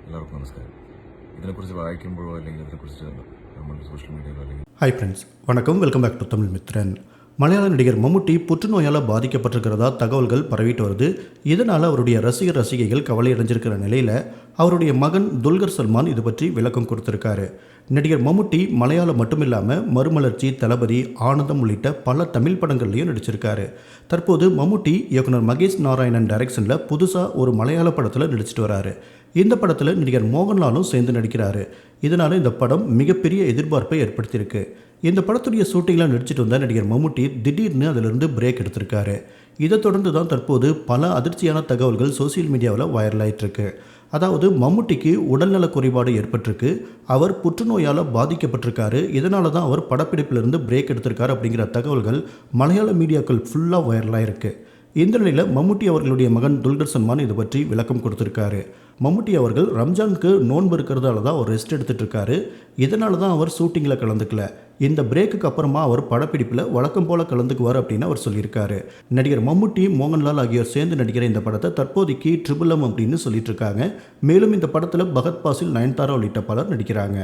എല്ലാവർക്കും നമസ്കാരം. ഇതിനെക്കുറിച്ച് വായിക്കുമ്പോഴോ അല്ലെങ്കിൽ ഇതിനെക്കുറിച്ച് നമ്മുടെ സോഷ്യൽ മീഡിയയിലോ അല്ലെങ്കിൽ ஹாய் ஃப்ரெண்ட்ஸ், வணக்கம். Welcome back to Tamil Mithran. மலையாள நடிகர் மம்முட்டி புற்றுநோயால் பாதிக்கப்பட்டிருக்கிறதா தகவல்கள் பரவிட்டு வருது. இதனால் அவருடைய ரசிகர்கள் கவலை அடைஞ்சிருக்கிற நிலையில் அவருடைய மகன் துல்கர் சல்மான் இது பற்றி விளக்கம் கொடுத்துருக்காரு. நடிகர் மம்முட்டி மலையாளம் மட்டும் இல்லாமல் மறுமலர்ச்சி, தளபதி, ஆனந்தம் உள்ளிட்ட பல தமிழ் படங்கள்லையும் நடிச்சிருக்காரு. தற்போது மம்முட்டி இயக்குனர் மகேஷ் நாராயணன் டைரக்ஷனில் புதுசாக ஒரு மலையாள படத்தில் நடிச்சிட்டு வராரு. இந்த படத்தில் நடிகர் மோகன்லாலும் சேர்ந்து நடிக்கிறாரு. இதனால் இந்த படம் மிகப்பெரிய எதிர்பார்ப்பை ஏற்படுத்தியிருக்கு. இந்த படத்துடைய ஷூட்டிங்கில் நடிச்சிட்டு வந்த நடிகர் மம்முட்டி திடீர்னு அதிலிருந்து பிரேக் எடுத்திருக்காரு. இதை தொடர்ந்து தான் தற்போது பல அதிர்ச்சியான தகவல்கள் சோசியல் மீடியாவில் வைரலாயிட்டிருக்கு. அதாவது மம்முட்டிக்கு உடல்நல குறைபாடு ஏற்பட்டிருக்கு, அவர் புற்றுநோயால் பாதிக்கப்பட்டிருக்காரு, இதனால தான் அவர் படப்பிடிப்பிலிருந்து பிரேக் எடுத்திருக்காரு அப்படிங்கிற தகவல்கள் மலையாள மீடியாக்கள் ஃபுல்லாக வைரலாயிருக்கு. இந்த நிலையில் மம்முட்டி அவர்களுடைய மகன் துல்கர் சல்மான் இது பற்றி விளக்கம் கொடுத்துருக்காரு. மம்முட்டி அவர்கள் ரம்ஜானுக்கு நோன்பு இருக்கிறதால தான் அவர் ரெஸ்ட் எடுத்துகிட்டு இருக்காரு. இதனால தான் அவர் ஷூட்டிங்கில் கலந்துக்கல. இந்த பிரேக்குக்கு அப்புறமா அவர் படப்பிடிப்பில் வழக்கம் போல் கலந்துக்குவார் அப்படின்னு அவர் சொல்லியிருக்காரு. நடிகர் மம்முட்டி, மோகன்லால் ஆகியோர் சேர்ந்து நடிக்கிற இந்த படத்தை தற்போதைக்கு ட்ரிபிள் எம் அப்படின்னு சொல்லிட்டு இருக்காங்க. மேலும் இந்த படத்தில் பகத் பாசில், நயன்தாரா உள்ளிட்ட பலர் நடிக்கிறாங்க.